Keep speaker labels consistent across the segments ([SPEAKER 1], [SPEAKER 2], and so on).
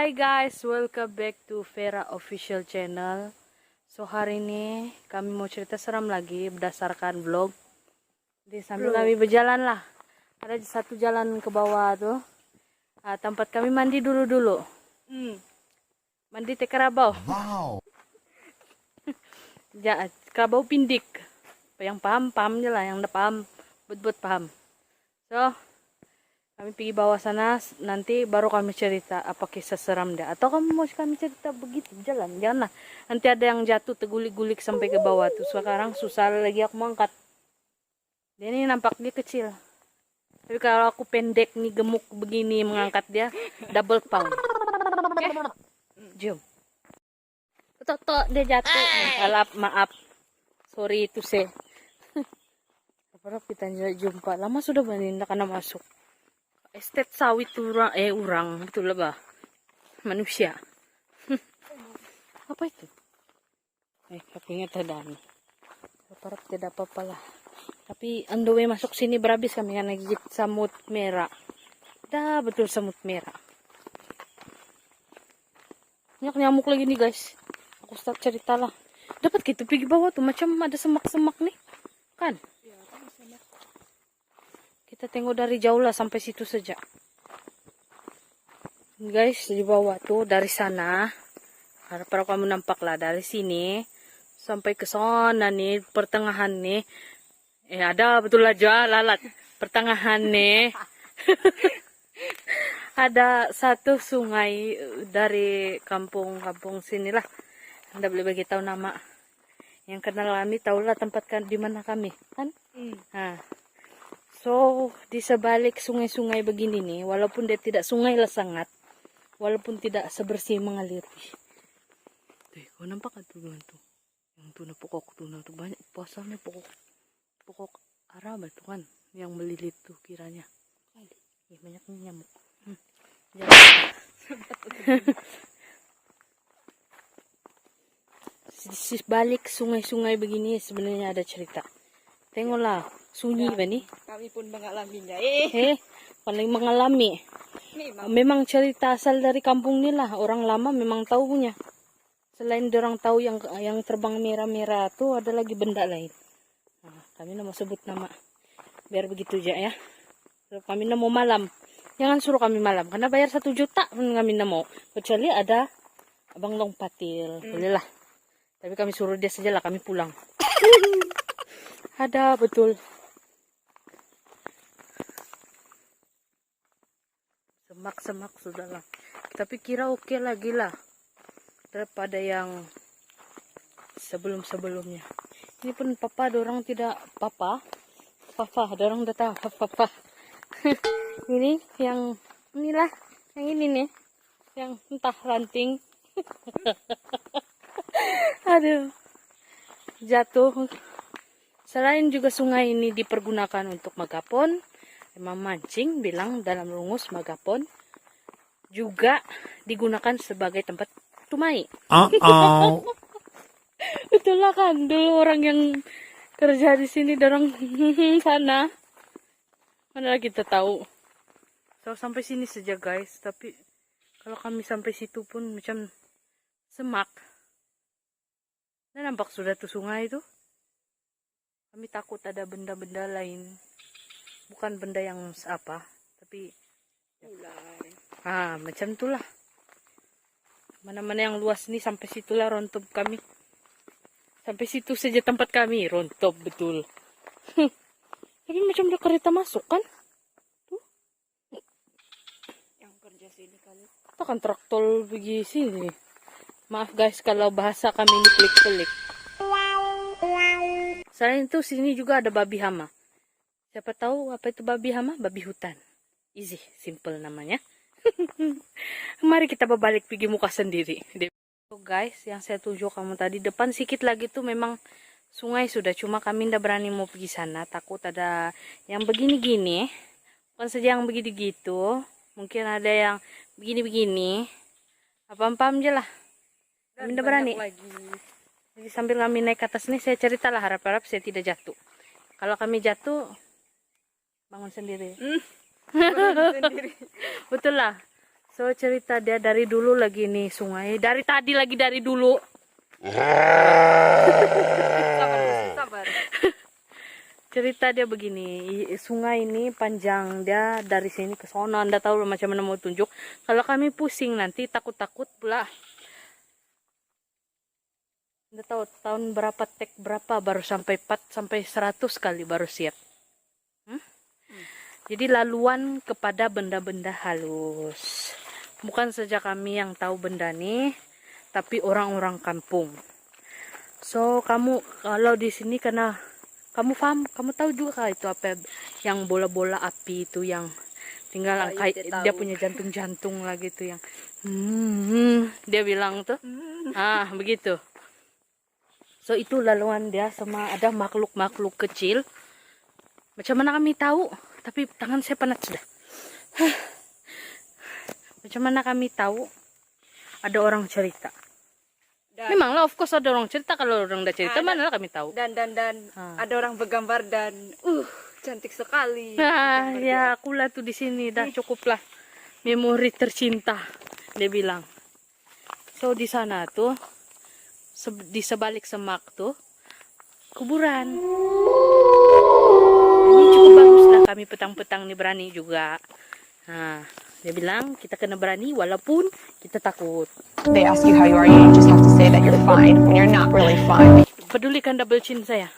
[SPEAKER 1] Hi guys, welcome back to Vera Official Channel. So hari ini kami mau cerita seram lagi berdasarkan vlog. Jadi sambil kami berjalan lah. Ada satu jalan ke bawah tuh. Tempat kami mandi dulu. Mandi teh Karabau.
[SPEAKER 2] Wow.
[SPEAKER 1] Ya, Karabau pindik. Yang paham aja lah, yang udah paham, buat paham. So, kami pergi bawah sana, nanti baru kami cerita apa kisah seram dia. Atau kamu mau kami cerita begitu, jalan. Janganlah, nanti ada yang jatuh tergulik-gulik sampai ke bawah tuh. Sekarang susah lagi aku mau angkat. Dia ini nampak dia kecil. Tapi kalau aku pendek nih, gemuk begini mengangkat dia, double pound. Jom. Tok, dia jatuh. Maaf. Sorry itu saya. Apa kita jumpa. Lama sudah tidak karena masuk. Estet sawit orang betul lah bah, manusia. Apa itu? Aku ingat ada nih. Harap tidak apa-apa lah. Tapi on the way masuk sini berhabis kami kan gigit semut merah. Dah betul semut merah. Banyak nyamuk lagi nih guys. Aku start cerita lah. Dapat gitu pergi bawah tuh macam ada semak-semak nih, kan? Kita tengok dari jauh lah sampai situ saja. Guys, di bawah tuh dari sana. Harap kamu nampak lah dari sini sampai ke sana nih, pertengahan nih. Ada betul aja lalat. Pertengahan nih. Ada satu sungai dari kampung sinilah. Anda boleh bagi tahu nama. Yang kenal kami tahulah tempat di mana kami, kan? Nah. So, di sebalik sungai-sungai begini nih, walaupun dia tidak sungai lah sangat, walaupun tidak sebersih mengalir. Tuh, kau nampak kan tuh tuh? Yang tuh pokok tuh banyak pasalnya pokok Arab itu kan, yang melilit tuh kiranya. Banyak nyamuk. Di sebalik sungai-sungai begini sebenarnya ada cerita. Tengoklah, sunyi ba nih?
[SPEAKER 3] Kami pun mengalaminya.
[SPEAKER 1] Paling mengalami. Memang cerita asal dari kampung ni lah. Orang lama memang tahu punya. Selain orang tahu yang terbang merah-merah tu ada lagi benda lain. Nah, kami nak mau sebut nama. Biar begitu aja ya. So, kami nak mau malam. Jangan suruh kami malam. Karena bayar 1 juta pun kami nak mau. Kecuali ada Abang Longpatil. Boleh lah. Tapi kami suruh dia saja lah. Kami pulang. Ada betul. Semak-semak sudahlah. Tapi kira oke lagi lah. Daripada yang sebelum-sebelumnya. Ini pun papa dorang tidak papa. Dorang datang papa. Ini yang inilah. Yang ini nih. Yang entah ranting. Aduh. Jatuh. Selain juga sungai ini dipergunakan untuk magapon, memancing, bilang dalam rungus magapon, juga digunakan sebagai tempat tumai. Itulah kan, dulu orang yang kerja di sini, dorong sana. Mana kita tahu. So, sampai sini saja guys, tapi kalau kami sampai situ pun macam semak. Nah, nampak sudah tuh sungai itu. Kami takut ada benda-benda lain. Bukan benda yang apa, tapi
[SPEAKER 3] ular.
[SPEAKER 1] Macam itulah. Mana-mana yang luas nih sampai situlah rontob kami. Sampai situ saja tempat kami, rontob betul. Tapi macam ada kereta masuk kan? Tuh.
[SPEAKER 3] Yang kerja sini kali.
[SPEAKER 1] Kita kan traktol pergi sini. Maaf guys kalau bahasa kami ini pelik-pelik. Selain itu sini juga ada babi hama. Siapa tahu apa itu babi hama? Babi hutan. Easy, simple namanya. Mari kita berbalik pergi muka sendiri. So guys, yang saya tunjuk kamu tadi depan sedikit lagi tuh memang sungai sudah. Cuma kami tidak berani mau pergi sana. Takut ada yang begini-gini. Bukan saja yang begini gitu. Mungkin ada yang begini-begini. Apa-apa aja lah. Kami tidak berani. Jadi sambil kami naik ke atas nih, saya ceritalah harap-harap saya tidak jatuh. Kalau kami jatuh, bangun sendiri.
[SPEAKER 3] Bangun sendiri.
[SPEAKER 1] Betul lah. So cerita dia dari dulu lagi nih sungai. Dari tadi lagi dari dulu.
[SPEAKER 3] Sabar.
[SPEAKER 1] Cerita dia begini, sungai ini panjang, dia dari sini ke sono. Anda tahu macam mana mau tunjuk. Kalau kami pusing nanti takut-takut pula. Anda tahu tahun berapa tek berapa baru sampai 4 sampai 100 kali baru siap. Jadi laluan kepada benda-benda halus. Bukan saja kami yang tahu benda nih, tapi orang-orang kampung. So kamu kalau di sini karena kamu paham, kamu tahu juga kah itu apa yang bola-bola api itu yang tinggal kayak dia punya jantung-jantung lagi tuh yang dia bilang tuh. Begitu. So itu laluan dia sama ada makhluk-makhluk kecil. Macam mana kami tahu? Tapi tangan saya panas sudah. Macam mana kami tahu? Ada orang cerita. Memanglah of course ada orang cerita, kalau orang udah cerita mana lah kami tahu.
[SPEAKER 3] Dan ada orang bergambar dan cantik sekali.
[SPEAKER 1] Ya akulah tuh di sini dah cukuplah. Memori tercinta dia bilang. So di sana tuh di sebalik semak tuh kuburan. Ini cukup bagus lah, kami petang-petang nih berani juga. Dia bilang kita kena berani walaupun kita takut.
[SPEAKER 2] They ask you how you are, you just have to say that you're fine when you're not really fine.
[SPEAKER 1] Pedulikan double chin saya.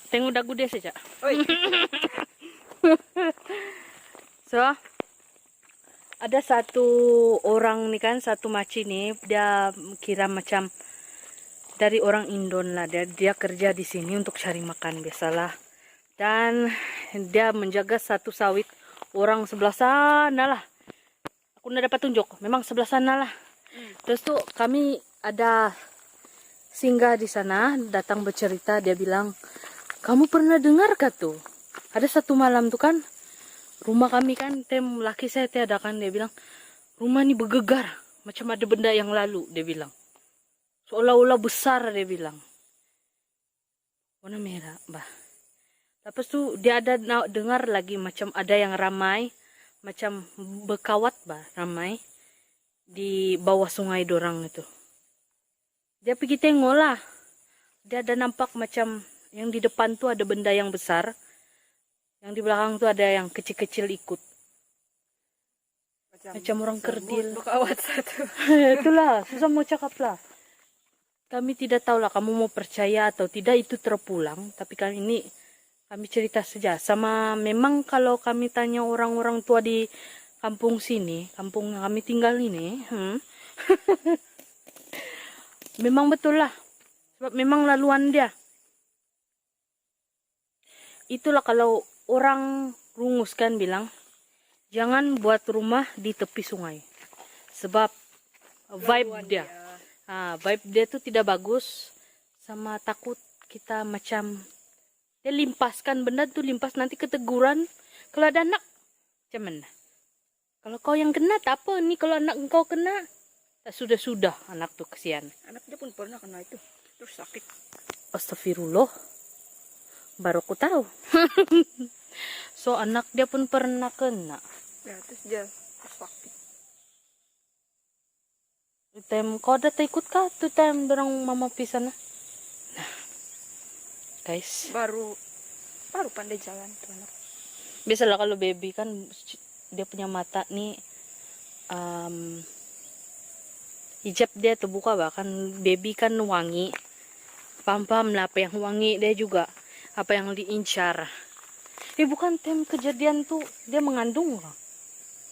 [SPEAKER 1] Tengok dagu dia saja. So, ada satu orang nih kan, satu maci nih, dia kira macam dari orang Indon lah. Dia kerja di sini untuk cari makan biasalah. Dan dia menjaga satu sawit orang sebelah sana lah. Aku udah dapat tunjuk, memang sebelah sana lah. Terus tuh kami ada singgah di sana, datang bercerita. Dia bilang, kamu pernah dengar gak tuh? Ada satu malam tuh kan, rumah kami kan, laki saya tiada kan. Dia bilang, rumah ini bergegar, macam ada benda yang lalu. Dia bilang, seolah-olah besar. Dia bilang, warna merah, bah. Lepas tuh dia ada dengar lagi macam ada yang ramai, macam berkawat bah, ramai di bawah sungai dorang itu. Dia pergi tengok lah. Dia ada nampak macam yang di depan tuh ada benda yang besar, yang di belakang tuh ada yang kecil-kecil ikut. Macam orang kerdil.
[SPEAKER 3] Berkawat satu.
[SPEAKER 1] Itulah, susah mau cakap lah. Kami tidak tahu lah kamu mau percaya atau tidak, itu terpulang. Tapi kami cerita saja. Sama memang kalau kami tanya orang-orang tua di kampung sini, kampung yang kami tinggal ini, memang betul lah. Sebab memang laluan dia. Itulah kalau orang rungus kan bilang, jangan buat rumah di tepi sungai. Sebab vibe dia. Vibe dia tuh tidak bagus. Sama takut kita macam dia limpaskan benda tuh, limpas nanti keteguran. Kalau ada anak, macam mana? Kalau kau yang kena, tak apa nih. Kalau anak engkau kena, tak sudah-sudah anak tuh kesian.
[SPEAKER 3] Anak dia pun pernah kena itu, terus sakit.
[SPEAKER 1] Astagfirullah, baru aku tahu. So anak dia pun pernah kena.
[SPEAKER 3] Ya, terus dia sakit.
[SPEAKER 1] Time kau ada ikut kah tuh time dorang mama pisan? Nah, guys.
[SPEAKER 3] Baru pandai jalan tuh anak.
[SPEAKER 1] Biasalah kalau baby kan dia punya mata nih hijab dia terbuka, bahkan baby kan wangi. Paham-paham lah apa yang wangi, dia juga apa yang diincar. Bukan tem kejadian tuh dia mengandung lah.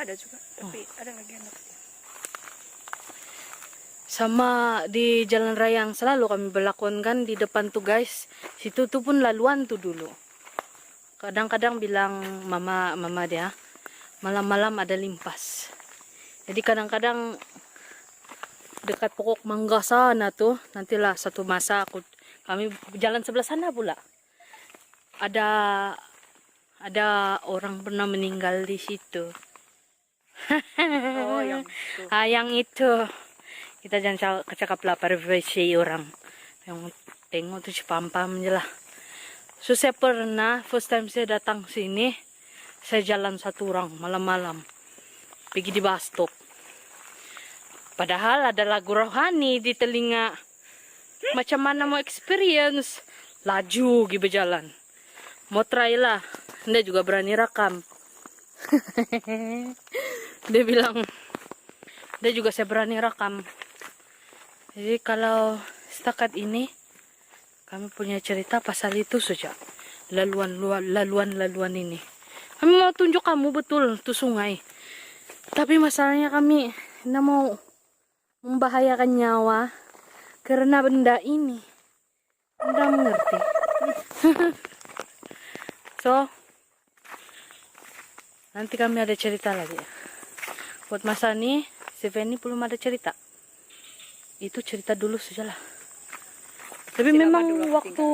[SPEAKER 3] Ada juga, tapi ada lagi anak.
[SPEAKER 1] Sama di jalan raya yang selalu kami berlakon kan di depan tuh guys, situ tuh pun laluan tuh dulu. Kadang-kadang bilang mama dia, malam-malam ada limpas. Jadi kadang-kadang dekat pokok mangga sana tuh, nantilah satu masa kami jalan sebelah sana pula. Ada orang pernah meninggal di situ.
[SPEAKER 3] Oh, yang itu.
[SPEAKER 1] Yang itu. Kita jangan cakap lah privasi orang. Yang tengok tuh pam-pam aja lah. So saya pernah, first time saya datang sini, saya jalan satu orang malam-malam. Pergi di bus stop. Padahal ada lagu rohani di telinga. Macam mana mau experience? Laju gitu berjalan. Mau try lah. Dia juga berani rekam. Dia bilang, dia juga saya berani rekam. Jadi kalau setakat ini, kami punya cerita pasal itu saja. Laluan ini. Kami mau tunjuk kamu betul tuh sungai. Tapi masalahnya kami tidak mau membahayakan nyawa karena benda ini. Anda mengerti? So, nanti kami ada cerita lagi ya. Buat Mas Ani, si Feni belum ada cerita. Itu cerita dulu sajalah. Tapi memang waktu...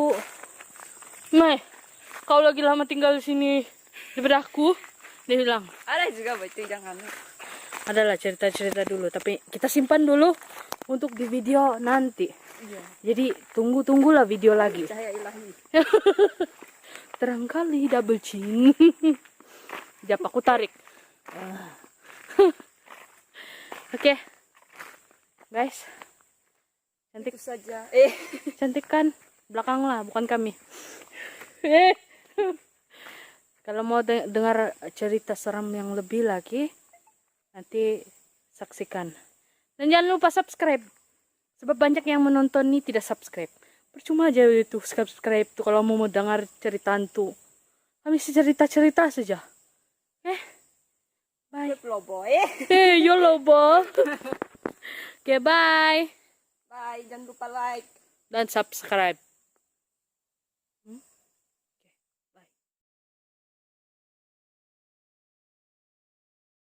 [SPEAKER 1] Meh, kau lagi lama tinggal di sini daripada aku. Dia bilang,
[SPEAKER 3] Ada juga betul jangan.
[SPEAKER 1] adalah cerita-cerita dulu, tapi kita simpan dulu untuk di video nanti.
[SPEAKER 3] Iya.
[SPEAKER 1] Jadi tunggulah video lagi.
[SPEAKER 3] Cahaya ilahi.
[SPEAKER 1] Terang kali double chin. Jap aku tarik. Oke. Guys. Cantik
[SPEAKER 3] Itu saja.
[SPEAKER 1] cantik kan? Belakang lah, bukan kami. Kalau mau dengar cerita seram yang lebih lagi, nanti saksikan. Dan jangan lupa subscribe. Sebab banyak yang menonton ini tidak subscribe. Percuma aja itu subscribe tuh kalau mau dengar cerita hantu. Kami cerita-cerita saja. Bye.
[SPEAKER 3] Lo boy.
[SPEAKER 1] YOLO bo. Oke, bye.
[SPEAKER 3] Bye, jangan lupa like.
[SPEAKER 1] Dan subscribe.